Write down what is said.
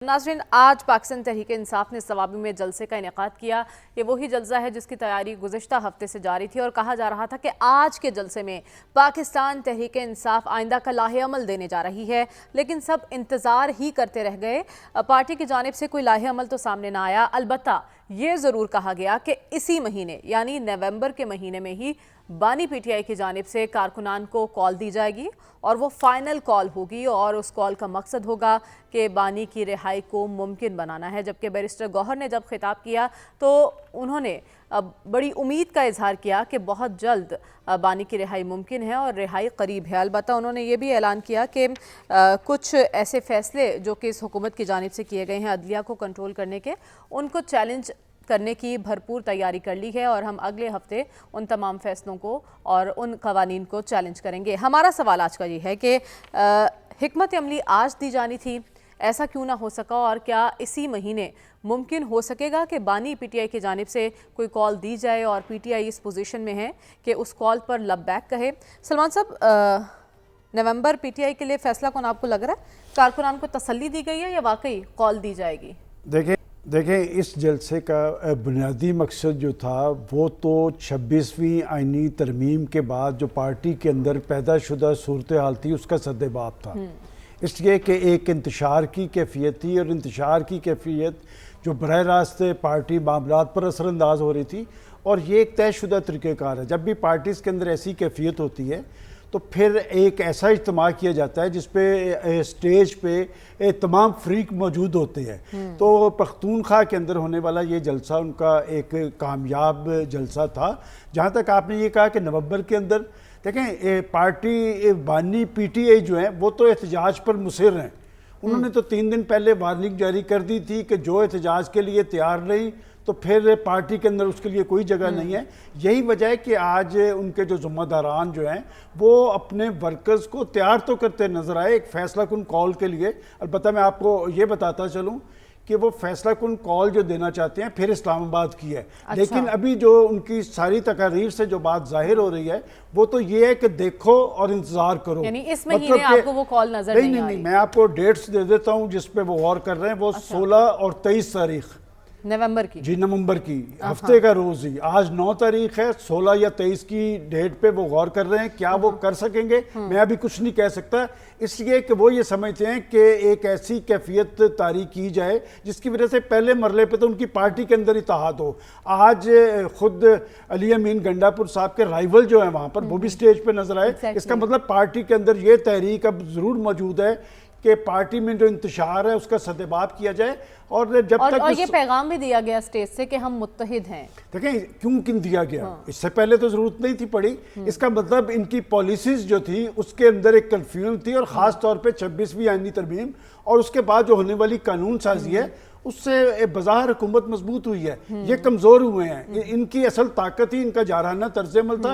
नाज़रीन, आज पाकिस्तान तहरीक इंसाफ ने सवाबी में जलसे का इनेकाद किया। ये वही जलसा है जिसकी तैयारी गुज़िश्ता हफ्ते से जारी थी और कहा जा रहा था कि आज के जलसे में पाकिस्तान तहरीक इंसाफ आइंदा का लाहे अमल देने जा रही है, लेकिन सब इंतज़ार ही करते रह गए। पार्टी की जानिब से कोई लाहे अमल तो सामने ना आया। अलबत्ता ये ज़रूर कहा गया कि इसी महीने यानी नवंबर के महीने में ही बानी पीटीआई की जानिब से कारकुनान को कॉल दी जाएगी और वो फाइनल कॉल होगी और उस कॉल का मकसद होगा कि बानी की रिहाई को मुमकिन बनाना है। जबकि बैरिस्टर गौहर ने जब खिताब किया तो उन्होंने बड़ी उम्मीद का इजहार किया कि बहुत जल्द बानी की रिहाई मुमकिन है और रिहाई करीब है। अलबत्ता उन्होंने ये भी ऐलान किया कि कुछ ऐसे फैसले जो कि इस हुकूमत की जानिब से किए गए हैं अदलिया को कंट्रोल करने के, उनको चैलेंज करने की भरपूर तैयारी कर ली है और हम अगले हफ्ते उन तमाम फैसलों को और उन कवानीन को चैलेंज करेंगे। हमारा सवाल आज का ये है कि हिकमत अमली आज दी जानी थी, ऐसा क्यों ना हो सका, और क्या इसी महीने मुमकिन हो सकेगा कि बानी पीटीआई की जानिब से कोई कॉल दी जाए और पीटीआई इस पोजीशन में है कि उस कॉल पर लबैक कहे। सलमान साहब, नवंबर पीटीआई के लिए फैसला कौन आपको लग रहा है? कारकुनान को तसल्ली दी गई है या वाकई कॉल दी जाएगी? देखें, इस जलसे का बुनियादी मकसद जो था वो तो 26वीं आइनी तरमीम के बाद जो पार्टी के अंदर पैदा शुदा सूरत हाल थी उसका सद्देबाब था। इसलिए कि एक इंतशार की कैफियत थी और इंतशार की कैफियत जो बराह रास्त पार्टी मामलात पर असरअंदाज हो रही थी, और ये एक तयशुदा तरीक़ेकार है। जब भी पार्टीज़ के अंदर ऐसी कैफियत होती है तो फिर एक ऐसा इज्तिमा किया जाता है जिस पे स्टेज पे तमाम फ्रीक मौजूद होते हैं। तो पख्तूनख्वा के अंदर होने वाला ये जलसा उनका एक कामयाब जलसा था। जहाँ तक आपने ये कहा कि नवंबर के अंदर, देखें पार्टी बानी पीटीआई जो है वो तो एहतजाज पर मुसिर हैं। उन्होंने तो 3 दिन पहले वार्निंग जारी कर दी थी कि जो एहतजाज के लिए तैयार नहीं तो फिर पार्टी के अंदर उसके लिए कोई जगह नहीं है। यही वजह है कि आज उनके जो ज़िम्मेदारान जो हैं वो अपने वर्कर्स को तैयार तो करते नजर आए एक फैसला कुन कॉल के लिए। अलबत्ता मैं आपको ये बताता चलूँ कि वो फैसला कुन कॉल जो देना चाहते हैं फिर इस्लामाबाद की है। अच्छा। लेकिन अभी जो उनकी सारी तकारीर से जो बात जाहिर हो रही है वो तो ये है कि देखो और इंतजार करो, यानी इस महीने आपको वो कॉल नजर नहीं। मैं आपको डेट्स दे देता हूँ जिस पे वो गौर कर रहे हैं। वो 16 और 23 तारीख नवंबर की, जी नवंबर की, हफ्ते का रोज ही। आज 9 तारीख है, 16 या 23 की डेट पे वो गौर कर रहे हैं। क्या वो कर सकेंगे? मैं अभी कुछ नहीं कह सकता, इसलिए कि वो ये समझते हैं कि एक ऐसी कैफियत तारी की जाए जिसकी वजह से पहले मरले पे तो उनकी पार्टी के अंदर इत्तेहाद हो। आज खुद अली अमीन गंडापुर साहब के राइवल जो है वहाँ पर वो भी स्टेज पे नजर आए। इसका मतलब पार्टी के अंदर ये तहरीक अब जरूर मौजूद है कि पार्टी में जो इंतशार है उसका सद्देबाब किया जाए। और जब तक और ये पैगाम भी दिया गया स्टेज से कि हम मुत्तहिद हैं। देखें क्यों दिया गया, इससे पहले तो जरूरत नहीं थी पड़ी। इसका मतलब इनकी पॉलिसीज जो थी उसके अंदर एक कंफ्यूजन थी, और खास तौर पे 26वीं आइनी तरमीम और उसके बाद जो होने वाली कानून साजी है उससे बज़ाहिर हुकूमत मजबूत हुई है। ये कमज़ोर हुए हैं। इनकी असल ताकत ही इनका जारहाना तर्ज अमल था।